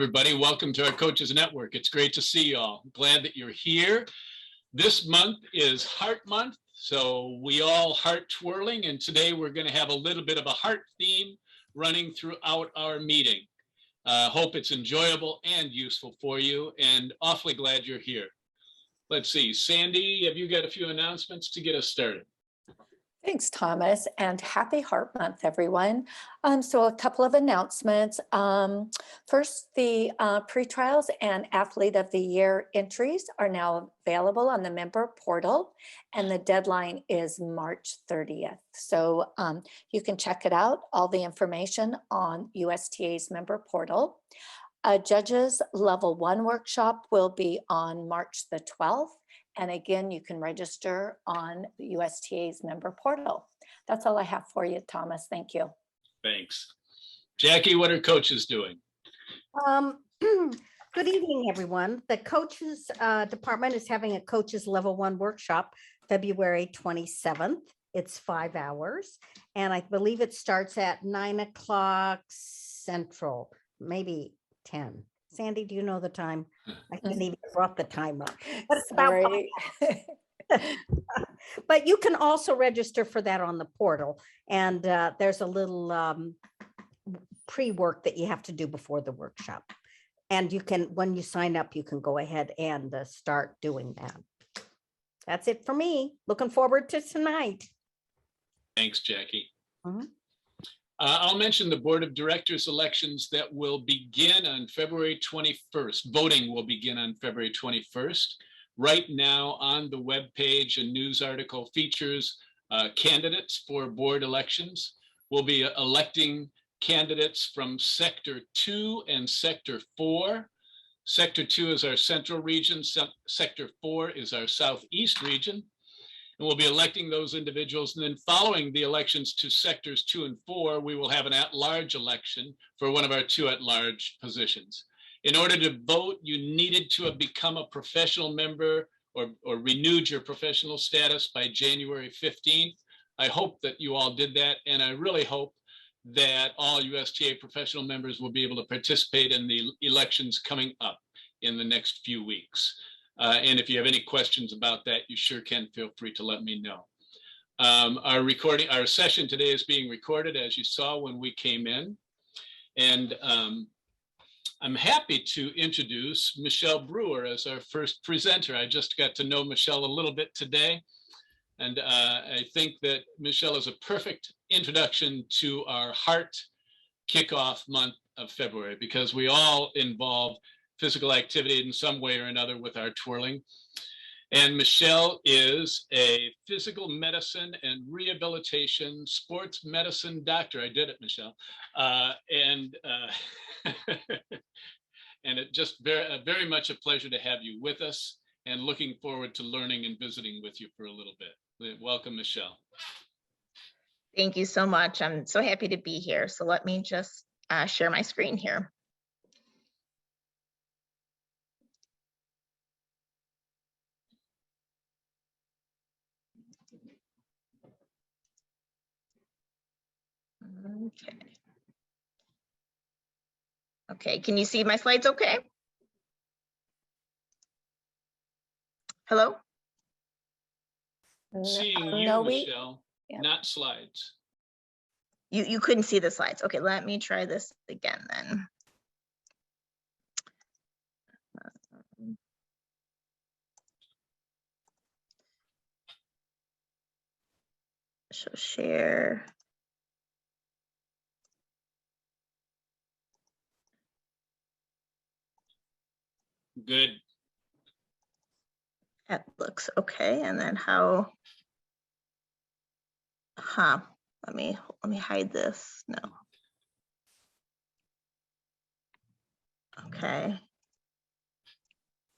everybody. Welcome to our Coaches Network. It's great to see you all. Glad that you're here. This month is Heart Month, so we all heart twirling, and today we're going to have a little bit of a heart theme running throughout our meeting. Hope it's enjoyable and useful for you, and awfully glad you're here. Let's see, Sandy, have you got a few announcements to get us started? Thanks, Thomas, and happy Heart Month, everyone. So a couple of announcements. First, the pre-trials and Athlete of the Year entries are now available on the member portal, and the deadline is March 30th. So you can check it out, all the information on USTA's member portal. A Judges Level 1 workshop will be on March the 12th. And again, you can register on the USTA's member portal. That's all I have for you, Thomas. Thank you. Thanks. Jackie, what are coaches doing? Good evening, everyone. The coaches department is having a coaches level 1 workshop, February 27th. It's 5 hours. And I believe it starts at 9 o'clock Central, maybe 10. Sandy, do you know the time? I didn't even brought the timer. But it's about but you can also register for that on the portal. And there's a little pre-work that you have to do before the workshop. And you can, when you sign up, you can go ahead and start doing that. That's it for me. Looking forward to tonight. Thanks, Jackie. I'll mention the Board of Directors elections that will begin on February 21st. Voting will begin on February 21st. Right now on the webpage, a news article features candidates for board elections. We'll be electing candidates from Sector 2 and Sector 4. Sector 2 is our central region. Sector 4 is our southeast region. And we'll be electing those individuals. And then following the elections to sectors 2 and 4, we will have an at-large election for one of our 2 at-large positions. In order to vote, you needed to have become a professional member or renewed your professional status by January 15th. I hope that you all did that. And I really hope that all USTA professional members will be able to participate in the elections coming up in the next few weeks. And if you have any questions about that, you sure can feel free to let me know. Our session today is being recorded, as you saw when we came in. And I'm happy to introduce Michelle Brewer as our first presenter. I just got to know Michelle a little bit today. And I think that Michelle is a perfect introduction to our Heart kickoff month of February, because we all involve physical activity in some way or another with our twirling. And Michelle is a physical medicine and rehabilitation sports medicine doctor. I did it, Michelle. And it just very much a pleasure to have you with us, and looking forward to learning and visiting with you for a little bit. Welcome, Michelle. Thank you so much. I'm so happy to be here. So let me just share my screen here. Okay. Okay, can you see my slides okay? Hello? Seeing you, No, Michelle, not slides. You couldn't see the slides. Okay, let me try this again then. So share. Good. That looks okay. And then how? Let me hide this. No. Okay.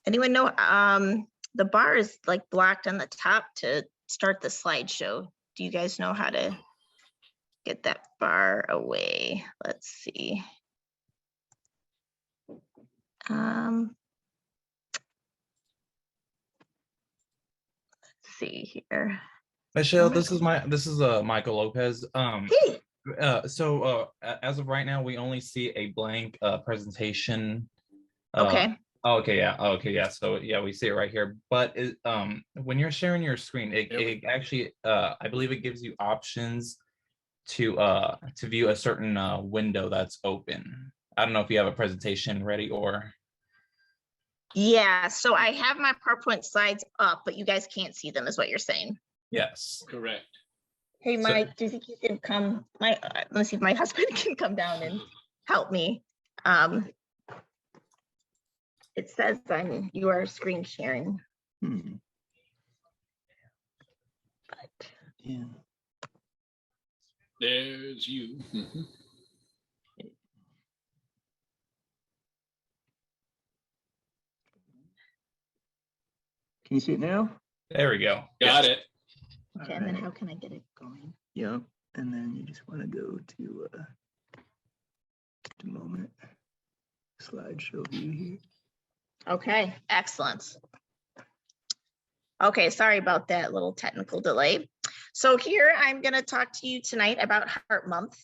Anyone know? The bar is like blocked on the top to start the slideshow. Do you guys know how to get that bar away? Let's see. Let's see here. Michelle, this is Michael Lopez. Hey. As of right now, we only see a blank presentation Okay. Okay, yeah. Okay, yeah. So yeah, we see it right here. But when you're sharing your screen, it actually I believe it gives you options to view a certain window that's open. I don't know if you have a presentation ready or. Yeah, so I have my PowerPoint slides up, but you guys can't see them, is what you're saying. Yes. Correct. Hey, So- Mike, do you think you can come? Let's see if my husband can come down and help me. It says you are screen sharing. Hmm. But Yeah. There's you. Can you see it now? There we go. Got it. okay, and then how can I get it going? Yep. And then you just want to go to the moment slideshow view here. Okay, excellent. Okay, sorry about that little technical delay. So here I'm going to talk to you tonight about Heart Month.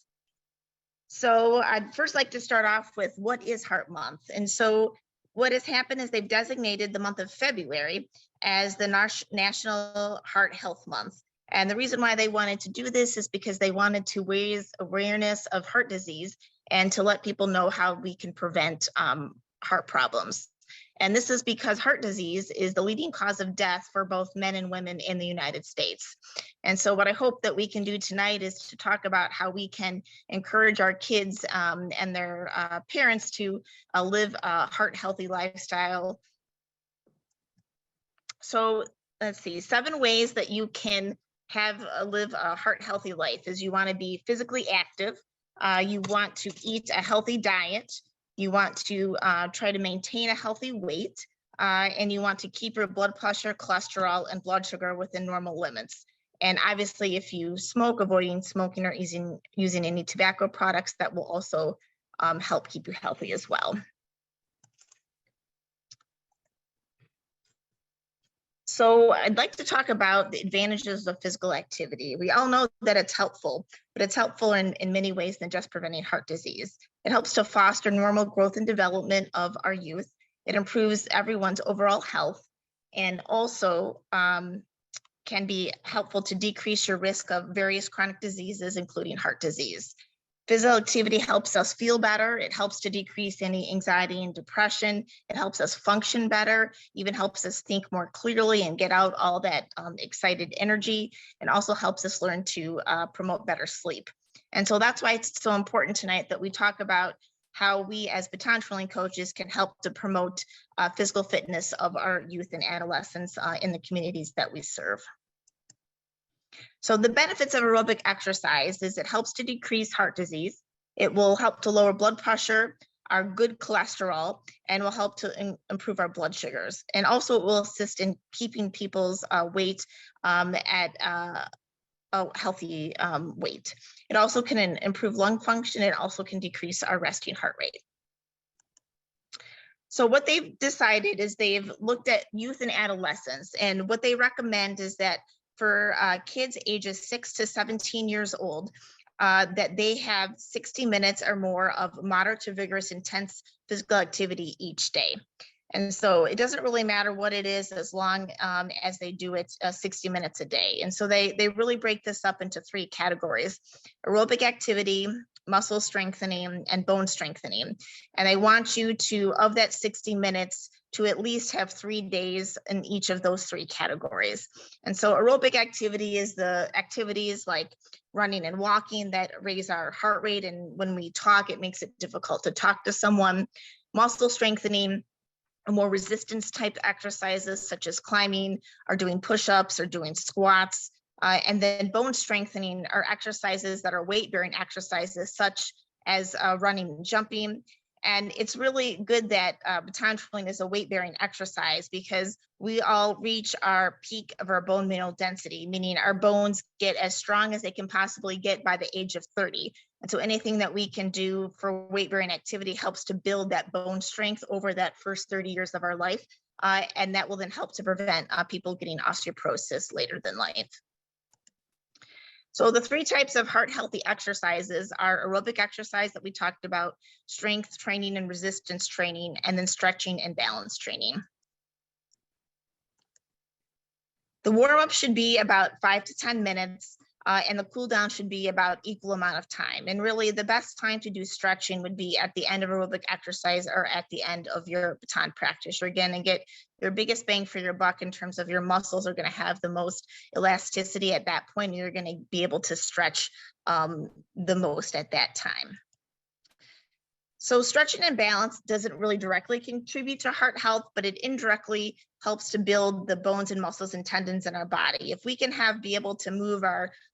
So I'd first like to start off with what is Heart Month. And so what has happened is they've designated the month of February as the National Heart Health Month. And the reason why they wanted to do this is because they wanted to raise awareness of heart disease and to let people know how we can prevent heart problems. And this is because heart disease is the leading cause of death for both men and women in the United States. And so what I hope that we can do tonight is to talk about how we can encourage our kids and their parents to live a heart healthy lifestyle. So let's see, 7 ways that you can live a heart healthy life is you want to be physically active. You want to eat a healthy diet. You want to try to maintain a healthy weight, and you want to keep your blood pressure, cholesterol, and blood sugar within normal limits. And obviously, if you smoke, avoiding smoking or using any tobacco products, that will also help keep you healthy as well. So I'd like to talk about the advantages of physical activity. We all know that it's helpful, but it's helpful in many ways than just preventing heart disease. It helps to foster normal growth and development of our youth. It improves everyone's overall health, and also can be helpful to decrease your risk of various chronic diseases, including heart disease. Physical activity helps us feel better. It helps to decrease any anxiety and depression. It helps us function better, even helps us think more clearly and get out all that excited energy, and also helps us learn to promote better sleep. And so that's why it's so important tonight that we talk about how we as baton twirling coaches can help to promote physical fitness of our youth and adolescents in the communities that we serve. So the benefits of aerobic exercise is it helps to decrease heart disease. It will help to lower blood pressure, our good cholesterol, and will help to improve our blood sugars. And also it will assist in keeping people's weight at a healthy weight. It also can improve lung function. It also can decrease our resting heart rate. So what they've decided is they've looked at youth and adolescents, and what they recommend is that for kids ages 6 to 17 years old, that they have 60 minutes or more of moderate to vigorous intense physical activity each day. And so it doesn't really matter what it is as long as they do it 60 minutes a day. And so they really break this up into 3 categories: aerobic activity, muscle strengthening, and bone strengthening. And they want you to, of that 60 minutes, to at least have 3 days in each of those 3 categories. And so aerobic activity is the activities like running and walking that raise our heart rate. And when we talk, it makes it difficult to talk to someone. Muscle strengthening, more resistance type exercises such as climbing or doing push-ups or doing squats. And then bone strengthening are exercises that are weight-bearing exercises such as running and jumping. And it's really good that baton twirling is a weight-bearing exercise because we all reach our peak of our bone mineral density, meaning our bones get as strong as they can possibly get by the age of 30. And so anything that we can do for weight-bearing activity helps to build that bone strength over that first 30 years of our life. And that will then help to prevent people getting osteoporosis later than life. So the 3 types of heart healthy exercises are aerobic exercise that we talked about, strength training and resistance training, and then stretching and balance training. The warm-up should be about 5 to 10 minutes, and the cool down should be about equal amount of time. And really the best time to do stretching would be at the end of aerobic exercise or at the end of your baton practice. Or again, and get your biggest bang for your buck in terms of your muscles are going to have the most elasticity at that point. You're going to be able to stretch the most at that time. So stretching and balance doesn't really directly contribute to heart health, but it indirectly helps to build the bones and muscles and tendons in our body. If we can be able to move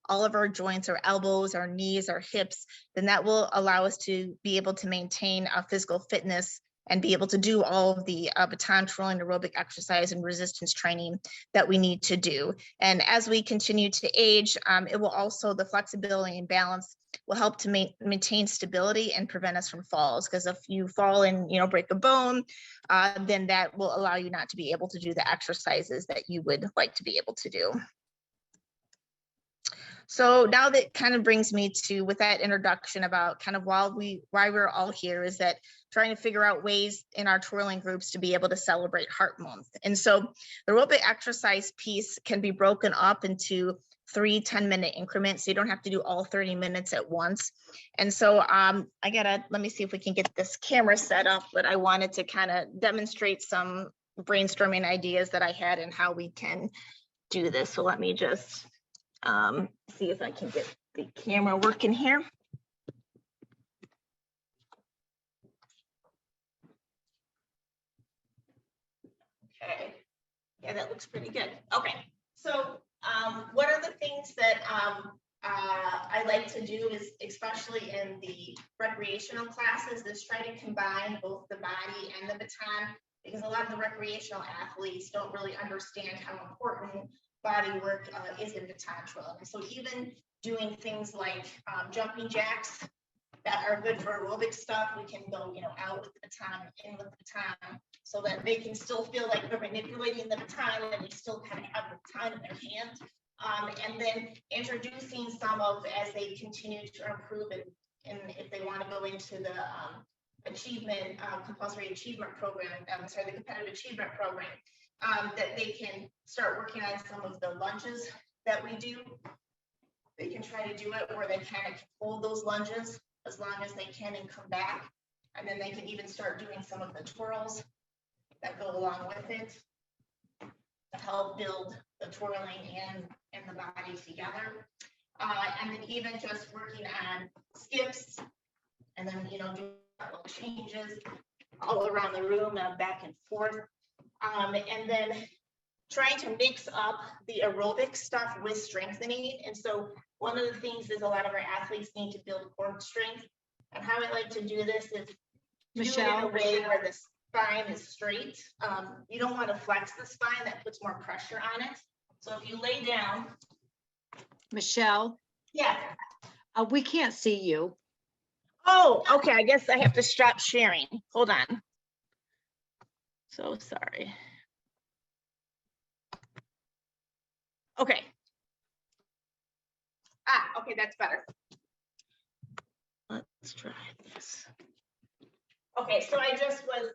all of our joints, our elbows, our knees, our hips, then that will allow us to be able to maintain a physical fitness and be able to do all of the baton twirling, aerobic exercise, and resistance training that we need to do. And as we continue to age, it will also, the flexibility and balance will help to maintain stability and prevent us from falls. Because if you fall and break a bone, then that will allow you not to be able to do the exercises that you would like to be able to do. So now that kind of brings me to, with that introduction about kind of why we're all here, is that trying to figure out ways in our twirling groups to be able to celebrate Heart Month. And so the aerobic exercise piece can be broken up into 3 10-minute increments. So you don't have to do all 30 minutes at once. And so let me see if we can get this camera set up, but I wanted to kind of demonstrate some brainstorming ideas that I had and how we can do this. So let me just see if I can get the camera working here. Okay, yeah, that looks pretty good. Okay, so what are the things that I like to do is, especially in the recreational classes, is try to combine both the body and the baton, because a lot of the recreational athletes don't really understand how important body work is in baton twirling. So even doing things like jumping jacks that are good for aerobic stuff, we can go out with the baton, in with the baton, so that they can still feel like they're manipulating the baton and they still kind of have the baton in their hand. And then introducing some of, as they continue to improve and if they want to go into the achievement, compulsory achievement program, the competitive achievement program, that they can start working on some of the lunges that we do. They can try to do it where they kind of hold those lunges as long as they can and come back. And then they can even start doing some of the twirls that go along with it to help build the twirling and the body together. And then even just working on skips, and then do little changes all around the room, back and forth. And then trying to mix up the aerobic stuff with strengthening. And so one of the things is a lot of our athletes need to build core strength. And how I like to do this is Michelle, do it in a way where the spine is straight. You don't want to flex the spine, that puts more pressure on it. So if you lay down. Michelle? Yeah. We can't see you. Oh, okay. I guess I have to stop sharing. Hold on. So sorry. Okay. Okay, that's better. Let's try this. Okay, so I just was,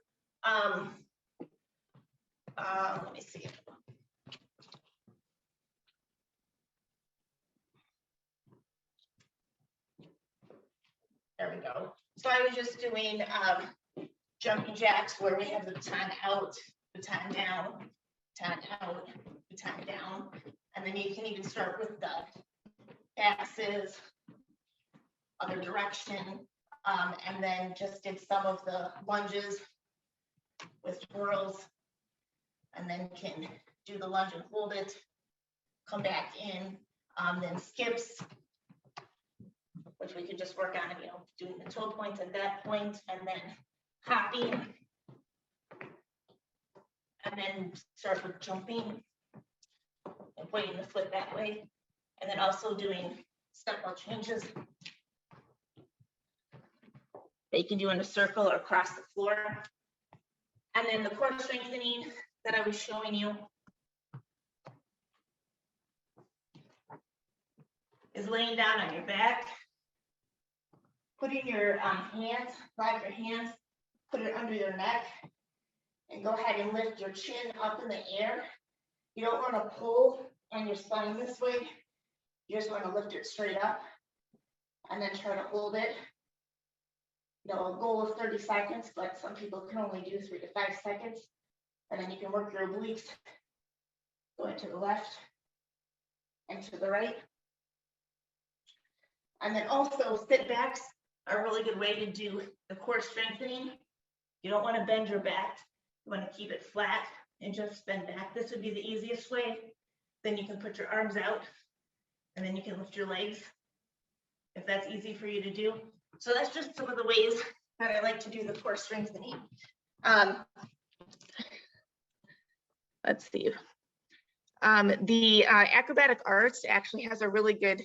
let me see. There we go. So I was just doing jumping jacks where we have the baton out, baton down, baton out, baton down. And then you can even start with the passes, other direction, and then just did some of the lunges with twirls, and then can do the lunge and hold it, come back in, then skips, which we could just work on, doing the toe points at that point, and then hopping, and then start with jumping and pointing the foot that way, and then also doing step ball changes that you can do in a circle or across the floor. And then the core strengthening that I was showing you. is laying down on your back. Putting your hands, grab your hands, put it under your neck, and go ahead and lift your chin up in the air. You don't want to pull on your spine this way. You just want to lift it straight up and then try to hold it. You know, a goal of 30 seconds, but some people can only do 3 to 5 seconds. And then you can work your obliques going to the left and to the right. And then also sit backs are a really good way to do the core strengthening. You don't want to bend your back. You want to keep it flat and just bend back. This would be the easiest way. Then you can put your arms out and then you can lift your legs if that's easy for you to do. So that's just some of the ways that I like to do the core strengthening. Let's see. The acrobatic arts actually has a really good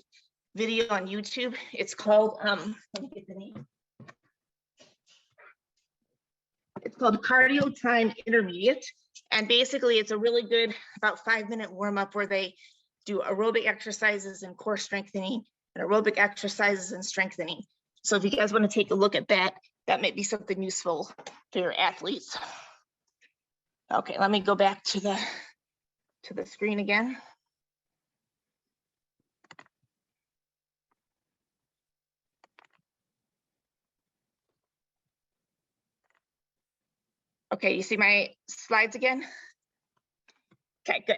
video on YouTube. It's called, let me get the name. It's called Cardio Time Intermediate. And basically it's a really good about 5-minute warm up where they do aerobic exercises and core strengthening and aerobic exercises and strengthening. So if you guys want to take a look at that, that may be something useful for your athletes. Okay, let me go back to the screen again. Okay, you see my slides again? Okay, good.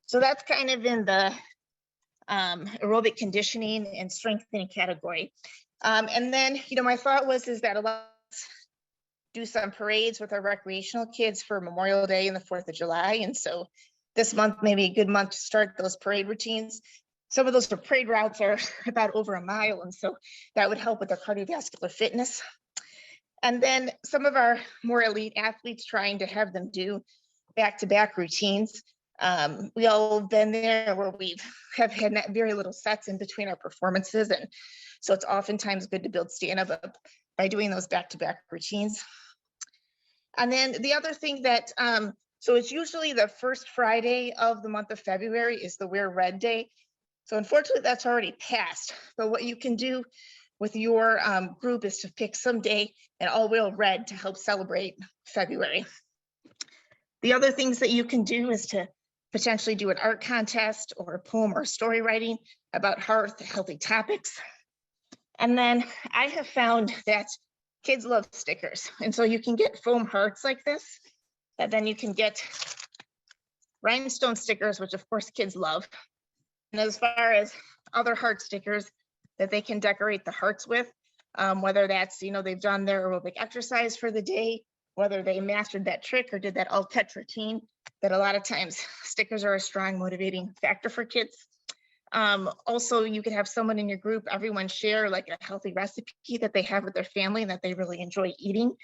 So that's kind of in the aerobic conditioning and strengthening category. And then, you know, my thought was that a lot of us do some parades with our recreational kids for Memorial Day and the 4th of July. And so this month may be a good month to start those parade routines. Some of those parade routes are about over a mile. And so that would help with their cardiovascular fitness. And then some of our more elite athletes trying to have them do back-to-back routines. We all have been there where we have had very little sets in between our performances. And so it's oftentimes good to build stand-up by doing those back-to-back routines. And then the other thing that, so it's usually the first Friday of the month of February is the Wear Red Day. So unfortunately that's already passed, but what you can do with your group is to pick some day and all wear red to help celebrate February. The other things that you can do is to potentially do an art contest or a poem or story writing about HEARTH, healthy topics. And then I have found that kids love stickers. And so you can get foam hearts like this, and then you can get rhinestone stickers, which of course kids love. And as far as other heart stickers that they can decorate the hearts with, whether that's, you know, they've done their aerobic exercise for the day, whether they mastered that trick or did that all-catch routine, that a lot of times stickers are a strong motivating factor for kids. Also, you could have someone in your group, everyone share like a healthy recipe that they have with their family and that they really enjoy eating.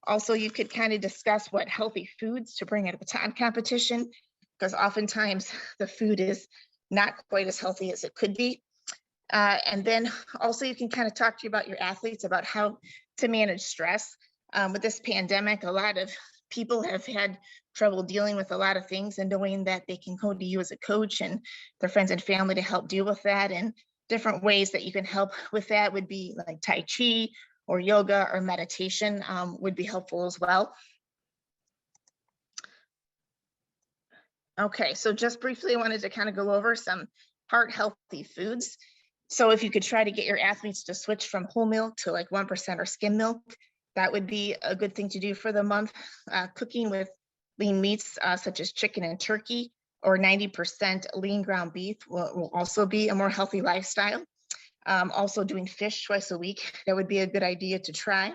Also, you could kind of discuss what healthy foods to bring at a baton competition, because oftentimes the food is not quite as healthy as it could be. And then also you can kind of talk to you about your athletes about how to manage stress. With this pandemic, a lot of people have had trouble dealing with a lot of things, and knowing that they can go to you as a coach and their friends and family to help deal with that. And different ways that you can help with that would be like Tai Chi or yoga or meditation would be helpful as well. Okay, so just briefly, I wanted to kind of go over some heart healthy foods. So if you could try to get your athletes to switch from whole milk to like 1% or skim milk, that would be a good thing to do for the month. Cooking with lean meats such as chicken and turkey, or 90% lean ground beef will also be a more healthy lifestyle. Also doing fish twice a week, that would be a good idea to try.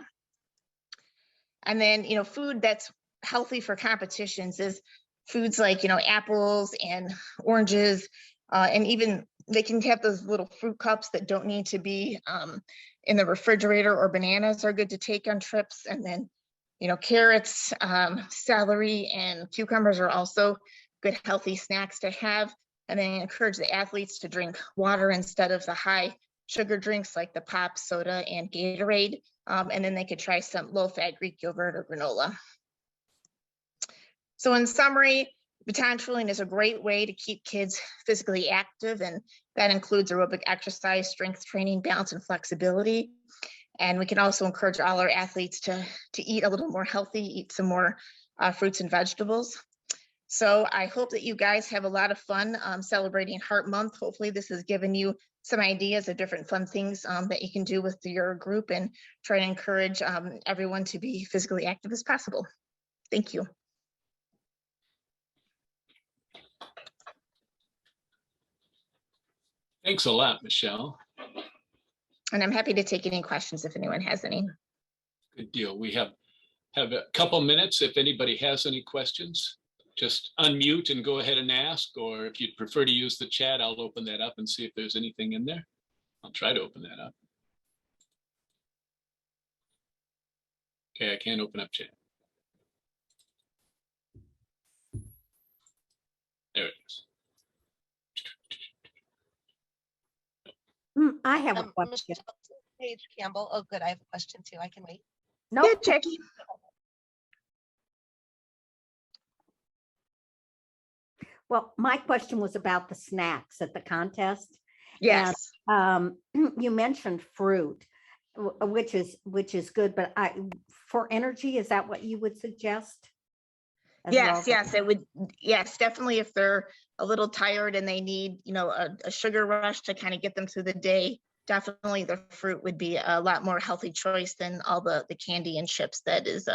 And then, you know, food that's healthy for competitions is foods like, you know, apples and oranges, and even they can have those little fruit cups that don't need to be in the refrigerator, or bananas are good to take on trips. And then, you know, carrots, celery, and cucumbers are also good healthy snacks to have. And then encourage the athletes to drink water instead of the high sugar drinks like the pop, soda, and Gatorade. And then they could try some low-fat Greek yogurt or granola. So in summary, Baton twirling is a great way to keep kids physically active, and that includes aerobic exercise, strength training, balance, and flexibility. And we can also encourage all our athletes to eat a little more healthy, eat some more fruits and vegetables. So I hope that you guys have a lot of fun celebrating Heart Month. Hopefully this has given you some ideas of different fun things that you can do with your group, and try to encourage everyone to be physically active as possible. Thank you. Thanks a lot, Michelle. And I'm happy to take any questions if anyone has any. Good deal. We have a couple minutes. If anybody has any questions, just unmute and go ahead and ask, or if you'd prefer to use the chat, I'll open that up and see if there's anything in there. I'll try to open that up. Okay, I can't open up chat. There it is. I have a question. Paige Campbell. Oh, good. I have a question too. I can wait. No, Yeah, Jackie. well, my question was about the snacks at the contest. Yes. You mentioned fruit, which is good, but for energy, is that what you would suggest? Yes, yes, it would. Yes, definitely. If they're a little tired and they need, a sugar rush to kind of get them through the day, definitely the fruit would be a lot more healthy choice than all the candy and chips that is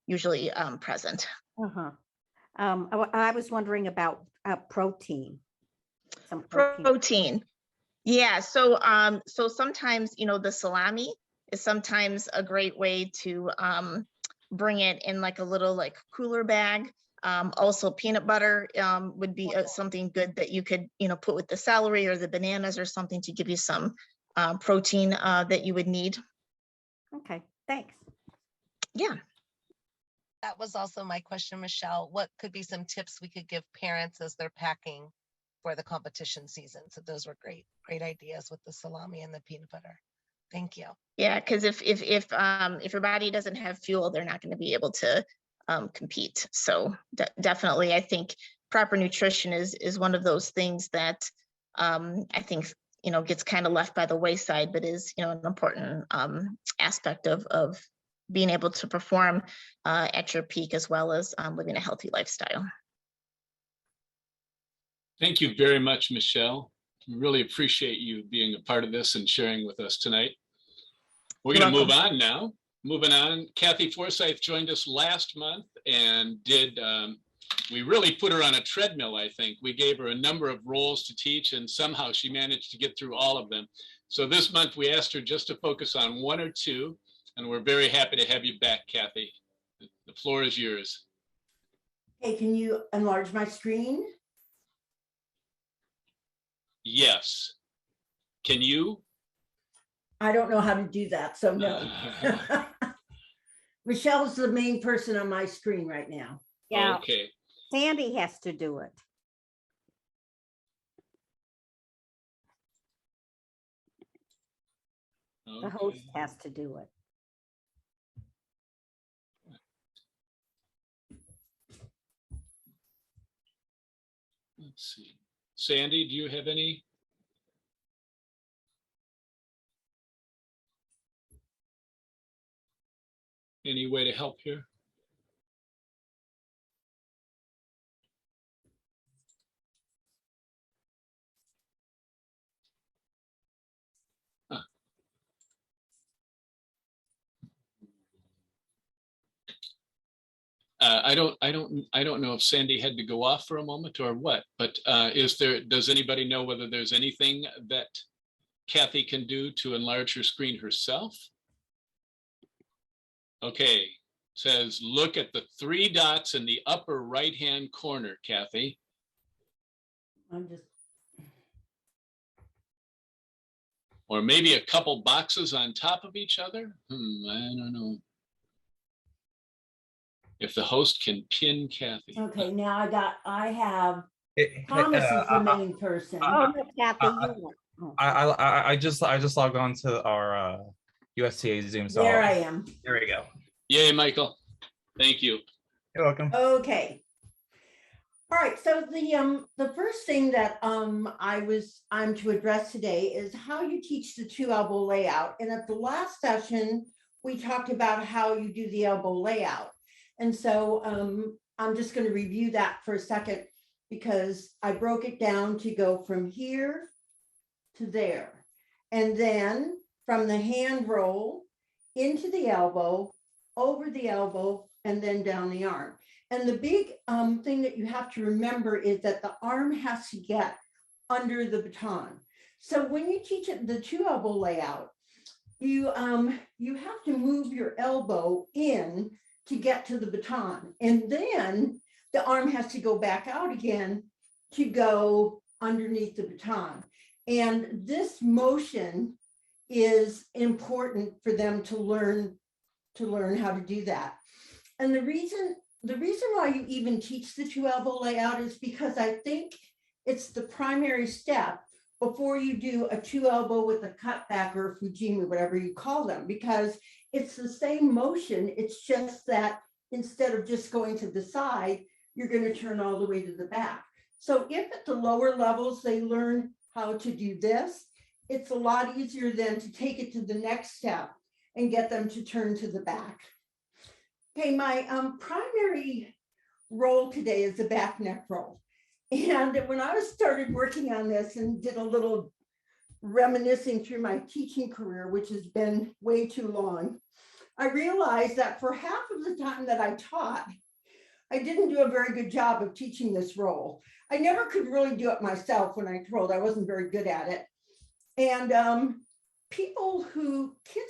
usually present. I was wondering about protein. Some Protein. Yeah. So sometimes, the salami is sometimes a great way to bring it in like a little cooler bag. Also peanut butter would be something good that you could, put with the celery or the bananas or something to give you some protein that you would need. Okay, thanks. Yeah. That was also my question, Michelle. What could be some tips we could give parents as they're packing for the competition season? So those were great ideas with the salami and the peanut butter. Thank you. Yeah, because if your body doesn't have fuel, they're not going to be able to compete. So definitely, I think proper nutrition is one of those things that I think gets kind of left by the wayside, but is an important aspect of being able to perform at your peak, as well as living a healthy lifestyle. Thank you very much, Michelle. We really appreciate you being a part of this and sharing with us tonight. We're going to move on now. Moving on, Kathy Forsyth joined us last month and we really put her on a treadmill, I think. We gave her a number of roles to teach, and somehow she managed to get through all of them. So this month we asked her just to focus on one or two, and we're very happy to have you back, Kathy. The floor is yours. Hey, can you enlarge my screen? Yes. Can you? I don't know how to do that, so no. Michelle's the main person on my screen right now. Yeah. Okay. Sandy has to do it. The host has to do it. Let's see. Sandy, do you have any? Any way to help here? I don't know if Sandy had to go off for a moment or what, but does anybody know whether there's anything that Kathy can do to enlarge her screen herself? Okay, says look at the 3 dots in the upper right-hand corner, Kathy. Or maybe a couple boxes on top of each other. I don't know. If the host can pin Kathy. Okay, now I have Thomas is the main person. Oh, no, Kathy, I just logged on to our USTA Zoom. So there I am. There we go. Yay, Michael. Thank you. You're welcome. Okay. All right, so the first thing that I'm to address today is how you teach the 2 elbow layout. And at the last session, we talked about how you do the elbow layout. And so I'm just going to review that for a second because I broke it down to go from here to there. And then from the hand roll into the elbow, over the elbow, and then down the arm. And the big thing that you have to remember is that the arm has to get under the baton. So when you teach it the 2 elbow layout, you have to move your elbow in to get to the baton. And then the arm has to go back out again to go underneath the baton. And this motion is important for them to learn how to do that. And the reason why you even teach the 2 elbow layout is because I think it's the primary step before you do a 2 elbow with a cutback or a Fujimi, whatever you call them, because it's the same motion. It's just that instead of just going to the side, you're going to turn all the way to the back. So if at the lower levels they learn how to do this, it's a lot easier then to take it to the next step and get them to turn to the back. Okay, my primary roll today is the back neck roll. And when I started working on this and did a little reminiscing through my teaching career, which has been way too long, I realized that for half of the time that I taught, I didn't do a very good job of teaching this roll. I never could really do it myself when I rolled. I wasn't very good at it. And kids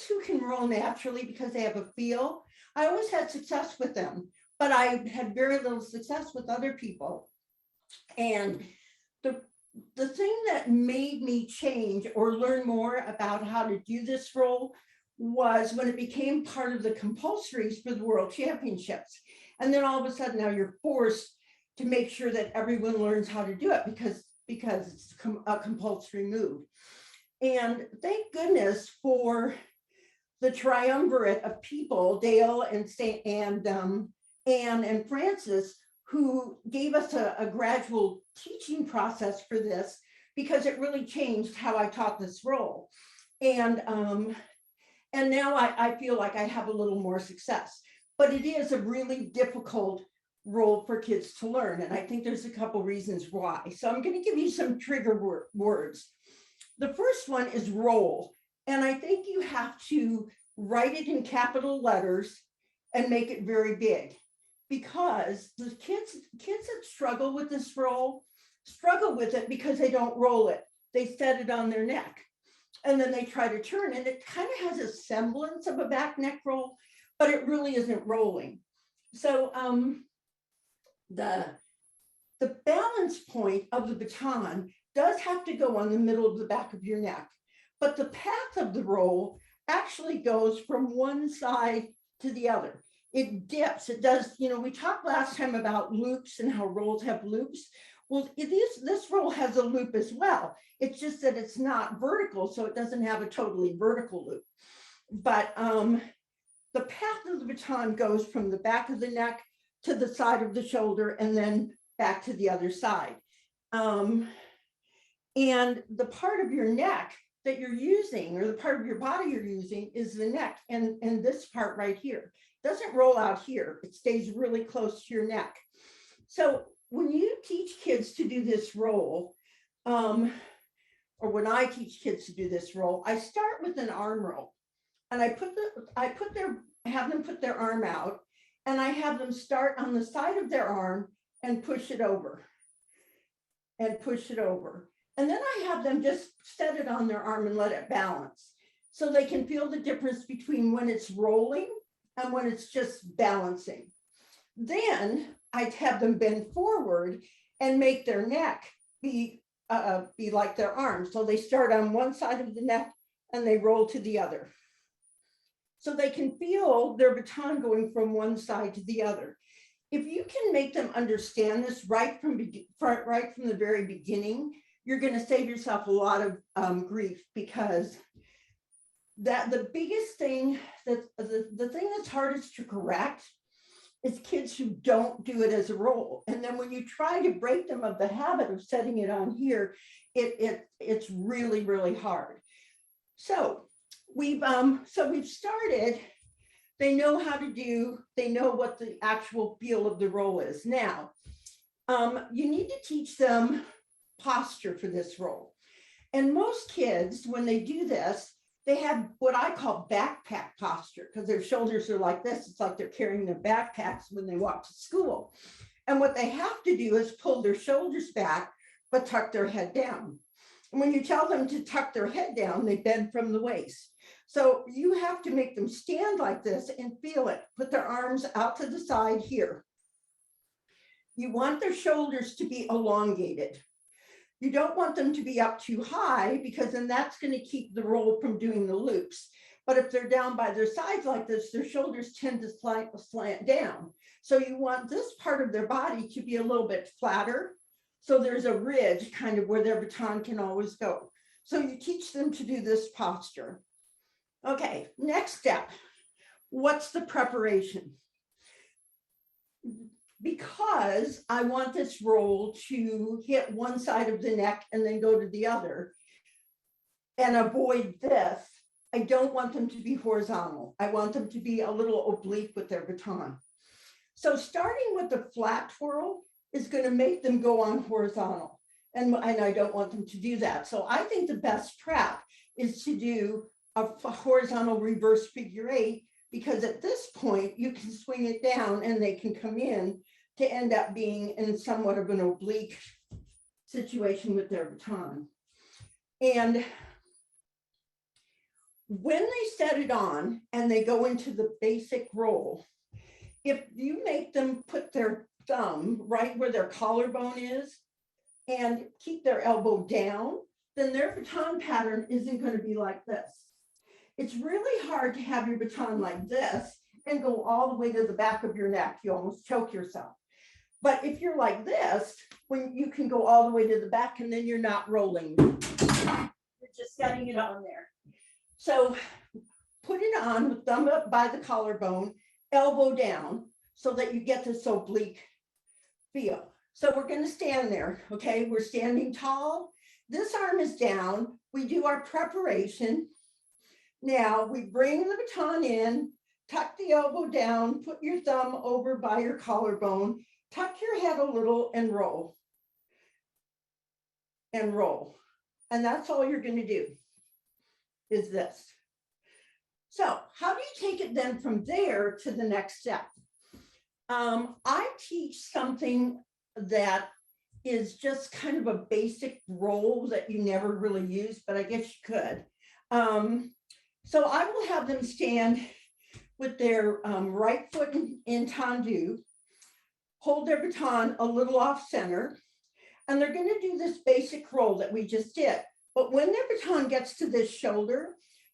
who can roll naturally because they have a feel, I always had success with them, but I had very little success with other people. And the thing that made me change or learn more about how to do this roll was when it became part of the compulsories for the World Championships. And then all of a sudden now you're forced to make sure that everyone learns how to do it because it's a compulsory move. And thank goodness for the triumvirate of people, Dale and Anne and Francis, who gave us a gradual teaching process for this, because it really changed how I taught this role. And now I feel like I have a little more success, but it is a really difficult role for kids to learn. And I think there's a couple reasons why. So I'm going to give you some trigger words. The first one is roll. And I think you have to write it in capital letters and make it very big, because the kids that struggle with this roll struggle with it because they don't roll it. They set it on their neck and then they try to turn, and it kind of has a semblance of a back neck roll, but it really isn't rolling. So the balance point of the baton does have to go on the middle of the back of your neck, but the path of the roll actually goes from one side to the other. It dips, it does, we talked last time about loops and how rolls have loops. Well, this roll has a loop as well. It's just that it's not vertical, so it doesn't have a totally vertical loop. But the path of the baton goes from the back of the neck to the side of the shoulder and then back to the other side. And the part of your neck that you're using, or the part of your body you're using, is the neck, and this part right here. It doesn't roll out here. It stays really close to your neck. So when you teach kids to do this roll, or when I teach kids to do this roll, I start with an arm roll, and I have them put their arm out, and I have them start on the side of their arm and push it over, and push it over. And then I have them just set it on their arm and let it balance, so they can feel the difference between when it's rolling and when it's just balancing. Then I'd have them bend forward and make their neck be like their arm. So they start on one side of the neck and they roll to the other. So they can feel their baton going from one side to the other. If you can make them understand this right from the very beginning, you're going to save yourself a lot of grief, because the biggest thing, the thing that's hardest to correct is kids who don't do it as a role. And then when you try to break them of the habit of setting it on here, it's really, really hard. So we've started, they know how to do, they know what the actual feel of the role is. Now, you need to teach them posture for this role. And most kids, when they do this, they have what I call backpack posture because their shoulders are like this. It's like they're carrying their backpacks when they walk to school. And what they have to do is pull their shoulders back, but tuck their head down. And when you tell them to tuck their head down, they bend from the waist. So you have to make them stand like this and feel it. Put their arms out to the side here. You want their shoulders to be elongated. You don't want them to be up too high because then that's going to keep the roll from doing the loops. But if they're down by their sides like this, their shoulders tend to slant down. So you want this part of their body to be a little bit flatter. So there's a ridge kind of where their baton can always go. So you teach them to do this posture. Okay, next step. What's the preparation? Because I want this roll to hit one side of the neck and then go to the other and avoid this, I don't want them to be horizontal. I want them to be a little oblique with their baton. So starting with the flat twirl is going to make them go on horizontal. And I don't want them to do that. So I think the best prep is to do a horizontal reverse figure 8, because at this point you can swing it down and they can come in to end up being in somewhat of an oblique situation with their baton. And when they set it on and they go into the basic roll, if you make them put their thumb right where their collarbone is and keep their elbow down, then their baton pattern isn't going to be like this. It's really hard to have your baton like this and go all the way to the back of your neck. You almost choke yourself. But if you're like this, when you can go all the way to the back and then you're not rolling. You're just getting it on there. So put it on with thumb up by the collarbone, elbow down, so that you get this oblique feel. So we're going to stand there. Okay, we're standing tall. This arm is down. We do our preparation. Now we bring the baton in, tuck the elbow down, put your thumb over by your collarbone, tuck your head a little and roll. And roll. And that's all you're going to do is this. So how do you take it then from there to the next step? I teach something that is just kind of a basic roll that you never really use, but I guess you could. So I will have them stand with their right foot in tendu, hold their baton a little off center, and they're going to do this basic roll that we just did. But when their baton gets to this shoulder,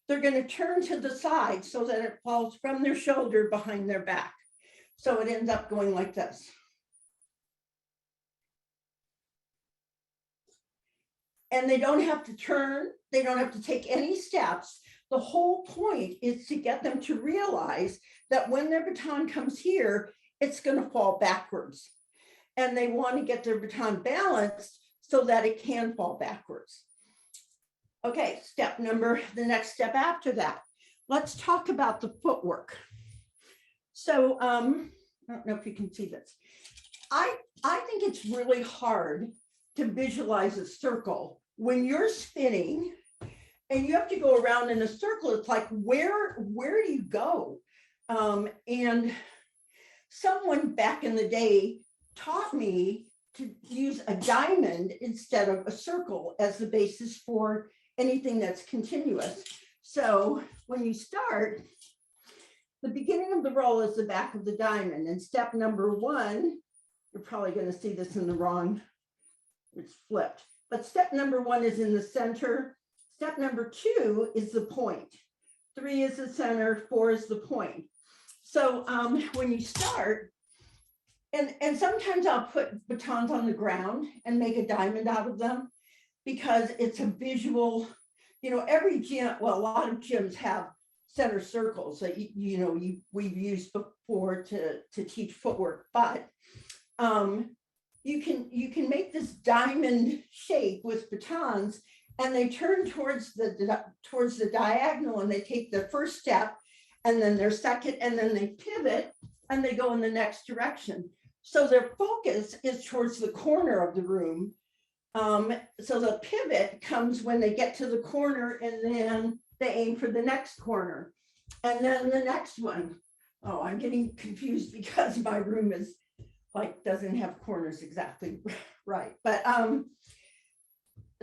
they're going to turn to the side so that it falls from their shoulder behind their back. So it ends up going like this. And they don't have to turn. They don't have to take any steps. The whole point is to get them to realize that when their baton comes here, it's going to fall backwards. And they want to get their baton balanced so that it can fall backwards. Okay, the next step after that. Let's talk about the footwork. So I don't know if you can see this. I think it's really hard to visualize a circle when you're spinning and you have to go around in a circle. It's like, where do you go? And someone back in the day taught me to use a diamond instead of a circle as the basis for anything that's continuous. So when you start, the beginning of the roll is the back of the diamond. And step number 1, you're probably going to see this in the wrong, it's flipped. But step number 1 is in the center. Step number 2 is the point. 3 is the center, 4 is the point. So when you start, and sometimes I'll put batons on the ground and make a diamond out of them because it's a visual, every gym, well, a lot of gyms have center circles that we've used to teach footwork, but you can make this diamond shape with batons, and they turn towards the diagonal, and they take the first step, and then their second, and then they pivot, and they go in the next direction. So their focus is towards the corner of the room. So the pivot comes when they get to the corner, and then they aim for the next corner, and then the next one. Oh, I'm getting confused because my room is like, doesn't have corners exactly right. But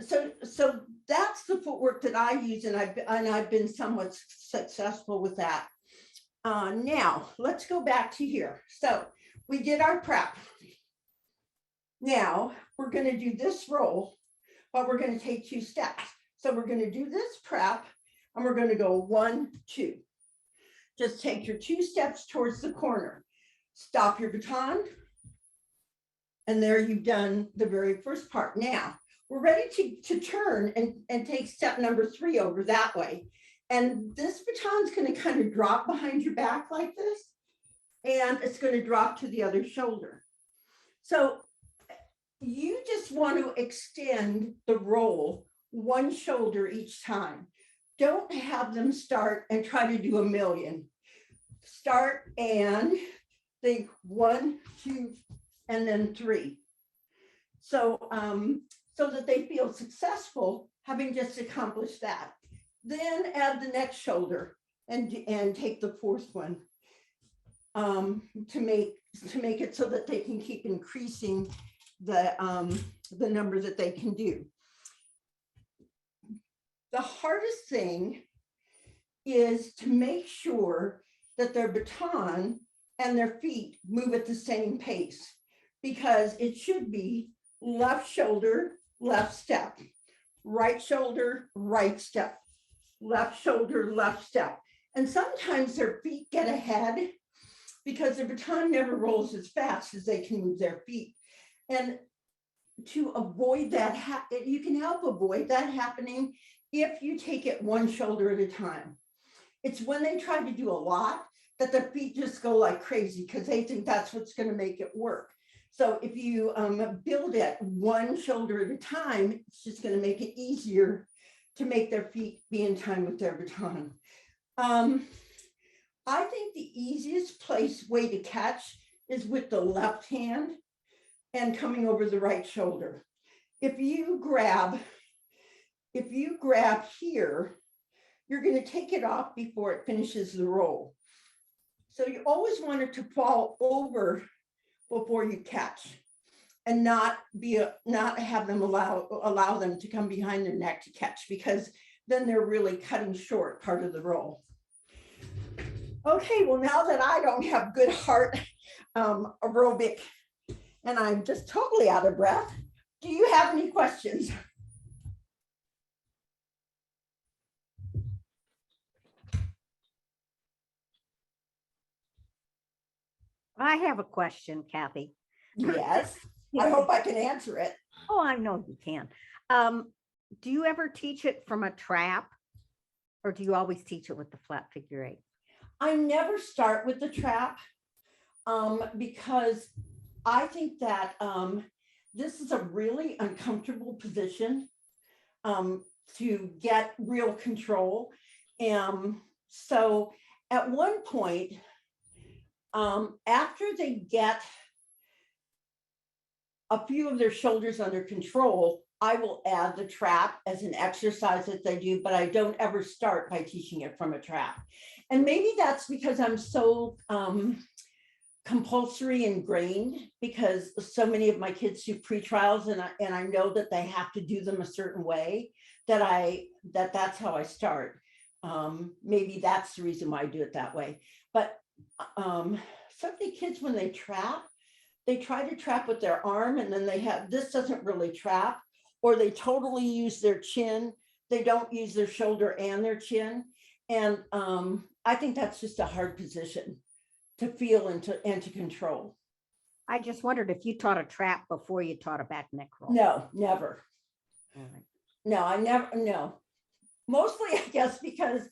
so that's the footwork that I use, and I've been somewhat successful with that. Now let's go back to here. So we did our prep. Now we're going to do this roll, but we're going to take 2 steps. So we're going to do this prep, and we're going to go 1, 2. Just take your 2 steps towards the corner. Stop your baton. And there you've done the very first part. Now we're ready to turn and take step number 3 over that way. And this baton's going to kind of drop behind your back like this, and it's going to drop to the other shoulder. So you just want to extend the roll 1 shoulder each time. Don't have them start and try to do a million. Start and think 1, 2, and then 3. So, so that they feel successful having just accomplished that. Then add the next shoulder and take the 4th one to make it so that they can keep increasing the number that they can do. The hardest thing is to make sure that their baton and their feet move at the same pace, because it should be left shoulder, left step, right shoulder, right step, left shoulder, left step. And sometimes their feet get ahead because the baton never rolls as fast as they can move their feet. And to avoid that, you can help avoid that happening if you take it 1 shoulder at a time. It's when they try to do a lot that their feet just go like crazy because they think that's what's going to make it work. So if you build it 1 shoulder at a time, it's just going to make it easier to make their feet be in time with their baton. I think the easiest way to catch is with the left hand and coming over the right shoulder. If you grab here, you're going to take it off before it finishes the roll. So you always want it to fall over before you catch, and not have them allow them to come behind their neck to catch, because then they're really cutting short part of the roll. Okay, well, now that I don't have good heart aerobic and I'm just totally out of breath, do you have any questions? I have a question, Kathy. Yes, I hope I can answer it. Oh, I know you can. Do you ever teach it from a trap, or do you always teach it with the flat figure 8? I never start with the trap because I think that this is a really uncomfortable position to get real control. So at one point, after they get a few of their shoulders under control, I will add the trap as an exercise that they do, but I don't ever start by teaching it from a trap. And maybe that's because I'm so compulsory ingrained, because so many of my kids do pre-trials, and I know that they have to do them a certain way, that's how I start. Maybe that's the reason why I do it that way. But so many kids, when they try to trap with their arm, and then this doesn't really trap, or they totally use their chin. They don't use their shoulder and their chin. And I think that's just a hard position to feel and to control. I just wondered if you taught a trap before you taught a back neck roll. No, never. All right. No, I never, no. Mostly, I guess, because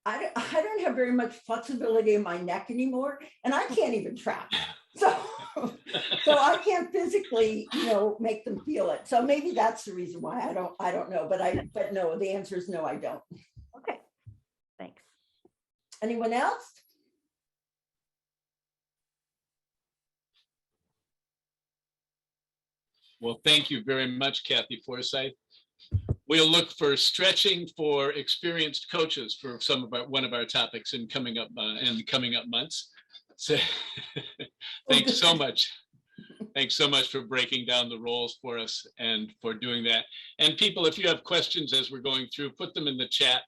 I don't have very much flexibility in my neck anymore, and I can't even trap. So, so I can't physically, make them feel it. So maybe that's the reason why I don't know, but no, the answer is no, I don't. Okay, thanks. Anyone else? Well, thank you very much, Kathy Forsyth. We'll look for stretching for experienced coaches for one of our topics in coming up months. So thanks so much. Thanks so much for breaking down the roles for us and for doing that. And people, if you have questions as we're going through, put them in the chat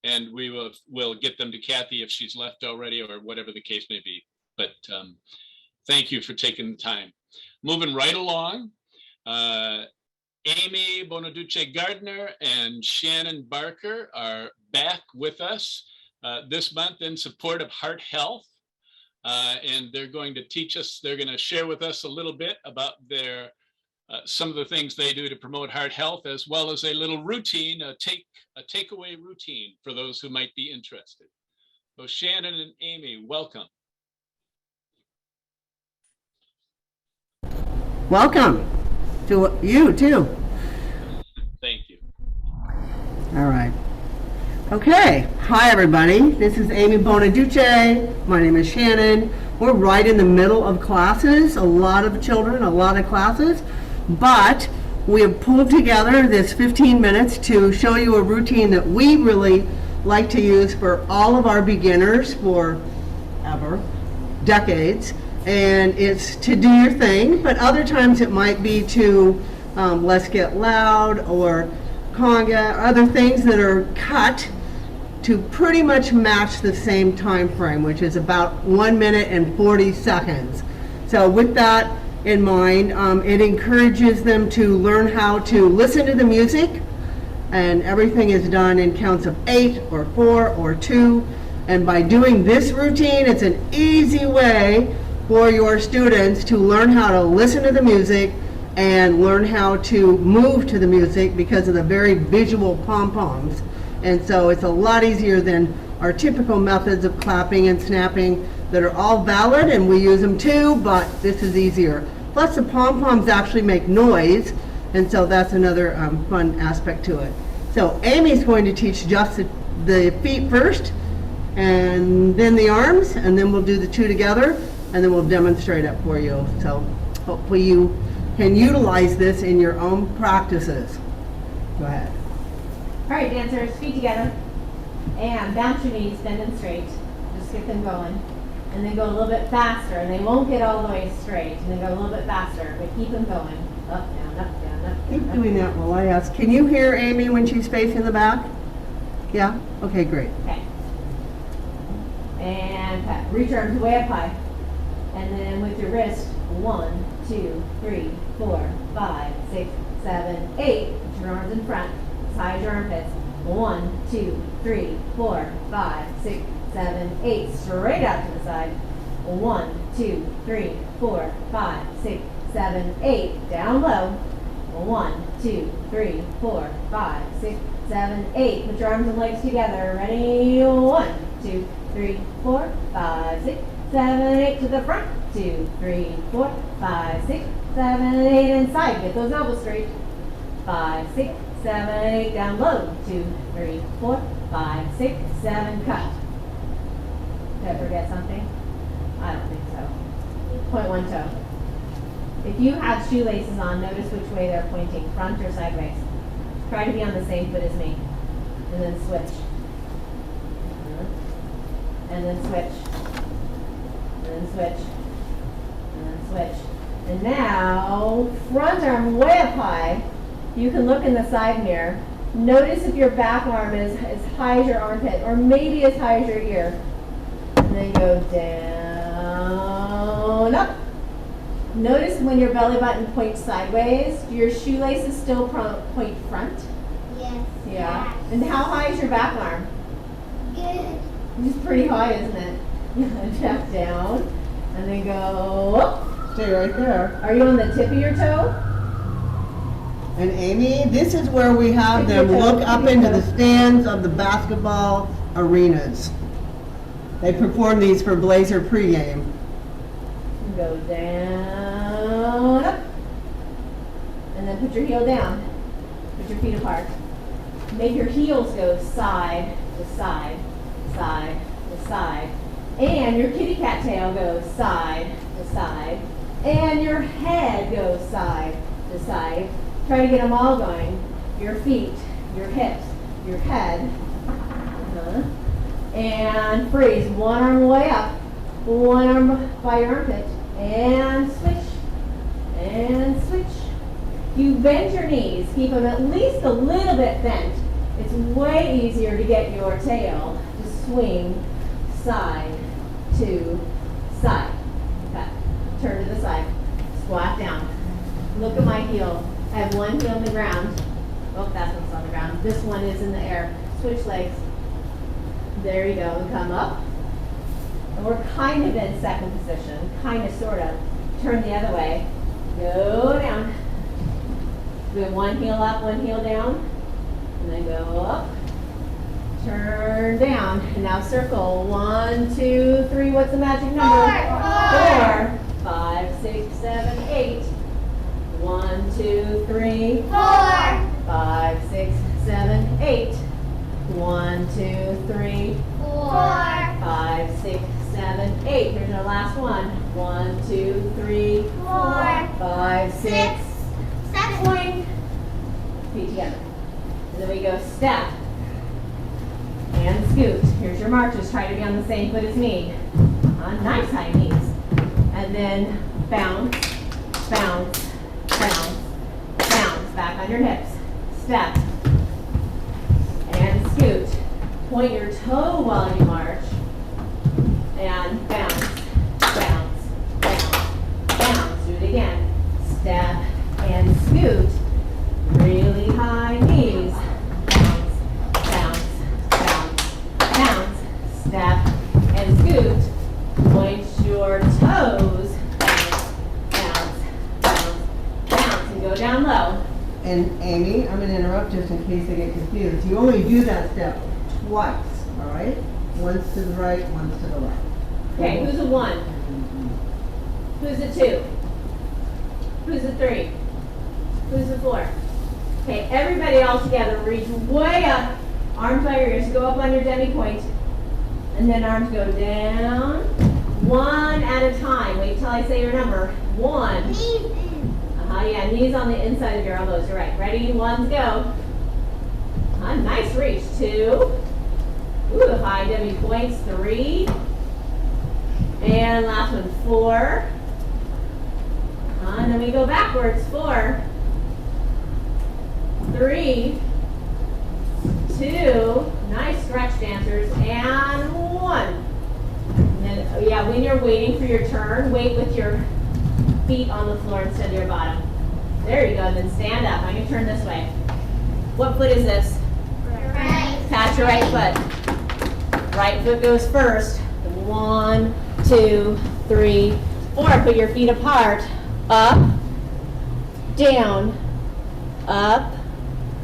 and we'll get them to Kathy if she's left already or whatever the case may be. But thank you for taking the time. Moving right along. Amy Bonaduce Gardner and Shannon Barker are back with us this month in support of heart health. And they're going to teach us, they're going to share with us a little bit about their some of the things they do to promote heart health, as well as a little routine, a takeaway routine for those who might be interested. So Shannon and Amy, welcome. Welcome to you too. Thank you. All right. Okay. Hi, everybody. This is Amy Bonaduce. My name is Shannon. We're right in the middle of classes, a lot of children, a lot of classes, but we have pulled together this 15 minutes to show you a routine that we really like to use for all of our beginners for decades. And it's to do your thing, but other times it might be to let's get loud or conga, or other things that are cut to pretty much match the same time frame, which is about 1 minute and 40 seconds. So with that in mind, it encourages them to learn how to listen to the music, and everything is done in counts of 8 or 4 or 2. And by doing this routine, it's an easy way for your students to learn how to listen to the music and learn how to move to the music because of the very visual pom-poms. And so it's a lot easier than our typical methods of clapping and snapping that are all valid, and we use them too, but this is easier. Plus the pom-poms actually make noise, and so that's another fun aspect to it. So Amy's going to teach just the feet first, and then the arms, and then we'll do the two together, and then we'll demonstrate it for you. So hopefully you can utilize this in your own practices. Go ahead. All right, dancers, feet together. And bounce your knees, bend them straight. Just get them going. And then go a little bit faster, and they won't get all the way straight. And then go a little bit faster, but keep them going. Up, down, up, down, up, Keep down. doing that while I ask. Can you hear Amy when she's facing the back? Yeah? Okay, great. Okay. And cut. Reach your arms way up high. And then with your wrist, 1, 2, 3, 4, 5, 6, 7, 8. Put your arms in front, as high as your armpits. 1, 2, 3, 4, 5, 6, 7, 8. Straight out to the side. 1, 2, 3, 4, 5, 6, 7, 8. Down low. 1, 2, 3, 4, 5, 6, 7, 8. Put your arms and legs together. Ready? 1, 2, 3, 4, 5, 6, 7, 8 to the front. 2, 3, 4, 5, 6, 7, 8 inside. Get those elbows straight. 5, 6, 7, 8 down low. 2, 3, 4, 5, 6, 7. Cut. Did I forget something? I don't think so. Point one toe. If you have shoelaces on, notice which way they're pointing, front or sideways. Try to be on the same foot as me. And then switch. And then switch. And then switch. And then switch. And now, front arm way up high. You can look in the side mirror. Notice if your back arm is as high as your armpit, or maybe as high as your ear. And then go down, up. Notice when your belly button points sideways, do your shoelaces still point front? Yes. Yeah. And how high is your back arm? Good. It's pretty high, isn't it? Tap down, and then go up. Stay right there. Are you on the tip of your toe? And Amy, this is where we have them look up into the stands of the basketball arenas. They perform these for Blazer pregame. Go down, up. And then put your heel down. Put your feet apart. Make your heels go side to side, side to side. And your kitty cat tail goes side to side. And your head goes side to side. Try to get them all going. Your feet, your hips, your head. And freeze. One arm way up. One arm by your armpit. And switch. And switch. You bend your knees. Keep them at least a little bit bent. It's way easier to get your tail to swing side to side. Okay. Turn to the side. Squat down. Look at my heel. I have one heel on the ground. Oh, that one's on the ground. This one is in the air. Switch legs. There you go. And come up. And we're kind of in second position. Kind of, sort of. Turn the other way. Go down. We have one heel up, one heel down. And then go up. Turn down. And now circle. 1, 2, 3. What's the magic number? 4. 5, 6, 7, 8. 1, 2, 3. 4. 5, 6, 7, 8. 1, 2, 3. 4. 5, 6, 7, 8. Here's our last one. 1, 2, 3. 4. 5, 6, 7. Point. Feet together. And then we go step and scoot. Here's your marches. Try to be on the same foot as me. Nice high knees. And then bounce, bounce, bounce, bounce. Back on your hips. Step and scoot. Point your toe while you march. And bounce, bounce, bounce, bounce. Do it again. Step and scoot. Really high knees. Bounce, bounce, bounce, bounce. Step and scoot. Point your toes. Bounce, bounce, bounce, bounce. And go down low. And Amy, I'm going to interrupt just in case I get confused. You only do that step twice, all right? Once to the right, once to the left. Okay, who's a 1? Who's a 2? Who's a 3? Who's a 4? Okay, everybody all together, reach way up, arms by your ears, go up on your demi point, and then arms go down, one at a time. Wait till I say your number. 1. Yeah, knees on the inside of your elbows. You're right. Ready? 1, go. Nice reach. 2. Ooh, high demi points. 3. And last one, 4. And then we go backwards. 4. 3, 2, nice stretch dancers, and 1. And then, yeah, when you're waiting for your turn, wait with your feet on the floor instead of your bottom. There you go, then stand up. I'm going to turn this way. What foot is this? Right. Catch your right foot. Right foot goes first. 1, 2, 3, 4. Put your feet apart. Up, down, up,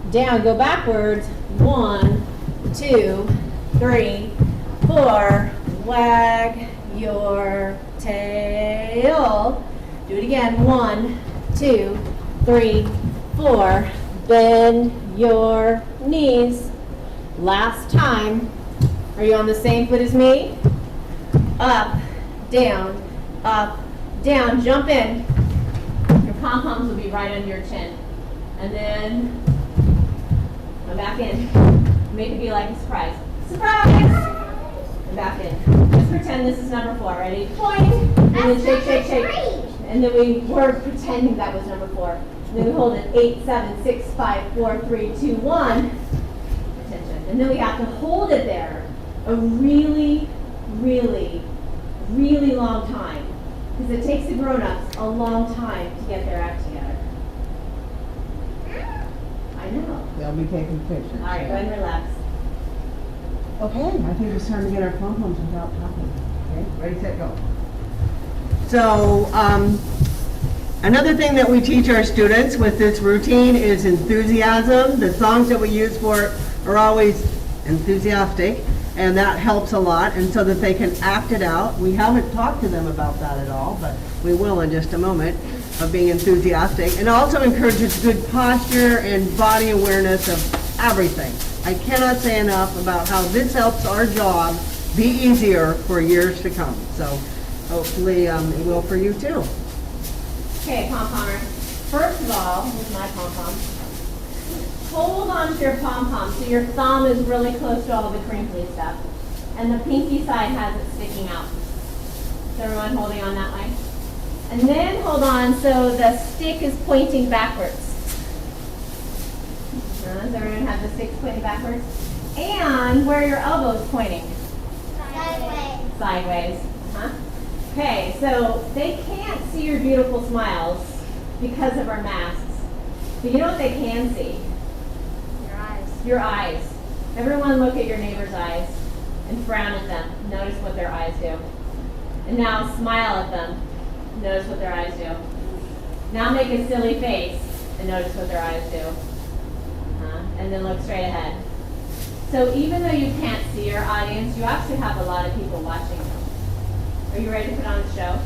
down. Go backwards. 1, 2, 3, 4. Wag your tail. Do it again. 1, 2, 3, 4. Bend your knees. Last time. Are you on the same foot as me? Up, down, jump in. Your pom-poms will be right under your chin. And then come back in. Make it be like a surprise. Surprise! And back in. Just pretend this is number 4. Ready? Point. And then shake, shake, shake. And then we were pretending that was number 4. And then we hold it 8, 7, 6, 5, 4, 3, 2, 1. Attention. And then we have to hold it there a really, really, really long time. Because it takes the grown-ups a long time to get their act together. I know. They'll be taking pictures. All right, go ahead and relax. Okay, I think it's time to get our pom-poms without talking. Okay, ready, set, go. So, another thing that we teach our students with this routine is enthusiasm. The songs that we use for it are always enthusiastic. And that helps a lot, and so that they can act it out. We haven't talked to them about that at all, but we will in just a moment, of being enthusiastic. And also encourages good posture and body awareness of everything. I cannot say enough about how this helps our job be easier for years to come. So hopefully it will for you too. Okay, pom-pommer. First of all, here's my pom-pom. Hold on to your pom-pom so your thumb is really close to all the crinkly stuff. And the pinky side has it sticking out. Is everyone holding on that way? And then hold on so the stick is pointing backwards. Does everyone have the stick pointing backwards? And where are your elbows pointing? Sideways. Sideways. Okay, so they can't see your beautiful smiles because of our masks. But you know what they can see? Your eyes. Your eyes. Everyone look at your neighbor's eyes and frown at them. Notice what their eyes do. And now smile at them. Notice what their eyes do. Now make a silly face and notice what their eyes do. And then look straight ahead. So even though you can't see your audience, you actually have a lot of people watching you. Are you ready to put on a show?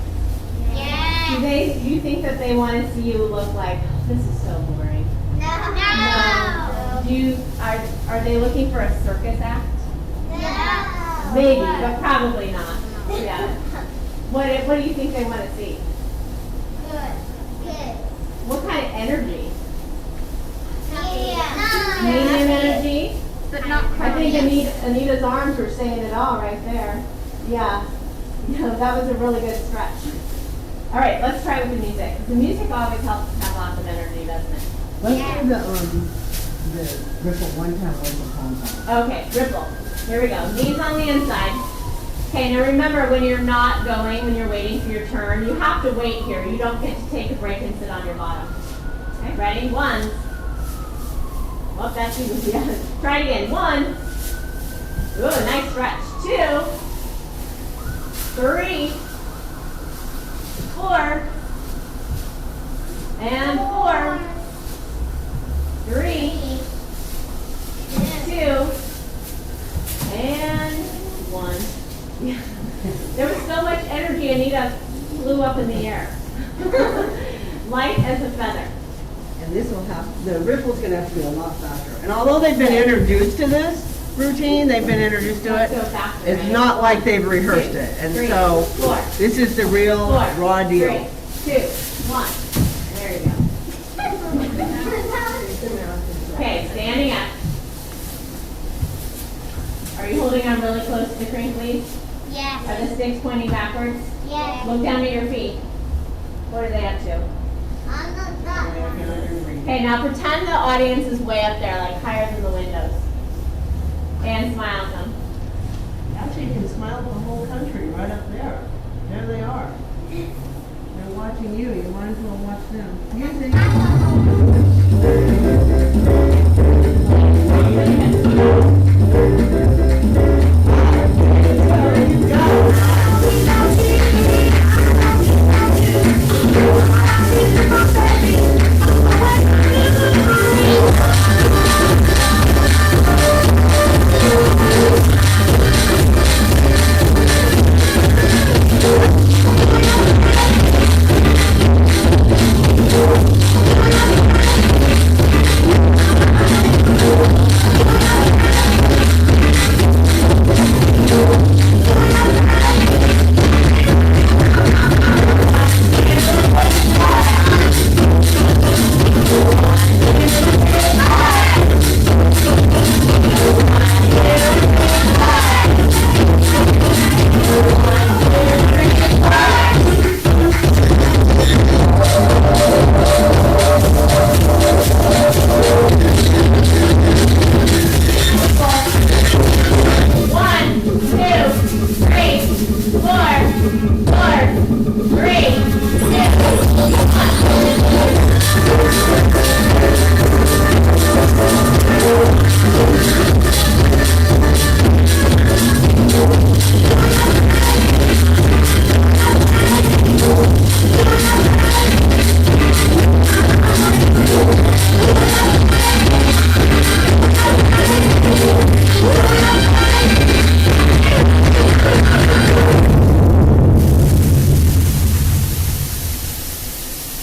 Yeah. Do you think that they want to see you look like, this is so boring? No. Are they looking for a circus act? No. Maybe, but probably not. Yeah. What do you think they want to see? Good. What kind of energy? Medium. Medium energy? But not I think Anita's arms were saying it all right there. Yeah. That was a really good stretch. All right, let's try with the music. The music always helps us have lots of energy, doesn't it? Let's do the ripple one time with the pom-pom. Okay, ripple. Here we go. Knees on the inside. Okay, now remember when you're not going, when you're waiting for your turn, you have to wait here. You don't get to take a break and sit on your bottom. Okay, ready? One. Well, that's easy. Try it again. One. Ooh, nice stretch. 2, 3, 4, and 4, 3, 2, and 1. Yeah. There was so much energy, Anita flew up in the air. Light as a feather. And this will have, the ripple's gonna have to be a lot faster. And although they've been introduced to this routine, they've been introduced to it, Let's go faster, it's right? not like they've rehearsed it. And 3, so 4, this is the real 4, raw deal. 3, 2, 1. There you go. Okay, standing up. Are you holding on really close to the crinklies? Yes. Are the sticks pointing backwards? Yes. Look down at your feet. What are they up to? On the top. Okay, now pretend the audience is way up there, like higher than the windows. And smile at them. Actually, you can smile at the whole country right up there. There they are. They're watching you. You might as well watch them. Music.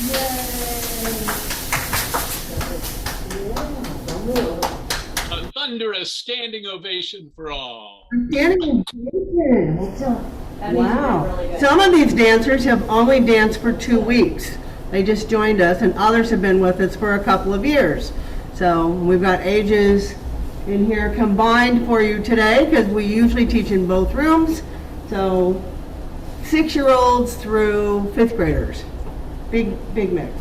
A thunderous standing ovation for all. Standing ovation. That means you're doing Wow. really good. Some of these dancers have only danced for 2 weeks. They just joined us, and others have been with us for a couple of years. So we've got ages in here combined for you today because we usually teach in both rooms. So 6-year-olds through 5th graders. Big mix.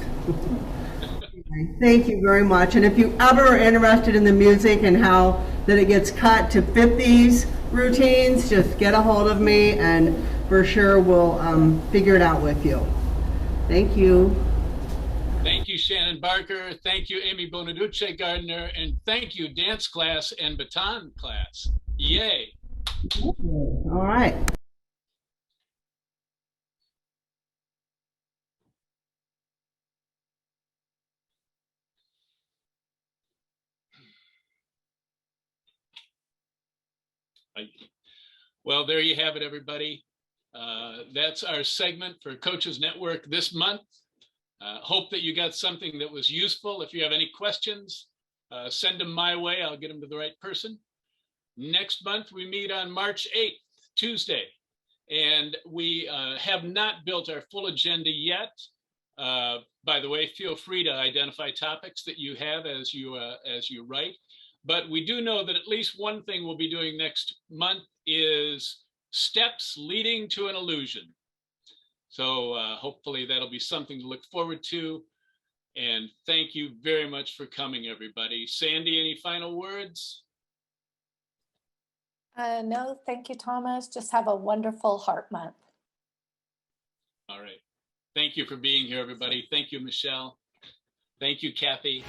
Thank you very much. And if you ever are interested in the music and how that it gets cut to fit these routines, just get a hold of me and for sure we'll figure it out with you. Thank you. Thank you, Shannon Barker. Thank you, Amy Bonaduce Gardner. And thank you, dance class and baton class. Yay. All right. Well, there you have it, everybody. That's our segment for Coaches Network this month. Hope that you got something that was useful. If you have any questions, send them my way. I'll get them to the right person. Next month, we meet on March 8th, Tuesday. And we have not built our full agenda yet. By the way, feel free to identify topics that you have as you write. But we do know that at least one thing we'll be doing next month is steps leading to an illusion. So hopefully that'll be something to look forward to. And thank you very much for coming, everybody. Sandy, any final words? No, thank you, Thomas. Just have a wonderful Heart Month. All right. Thank you for being here, everybody. Thank you, Michelle. Thank you, Kathy.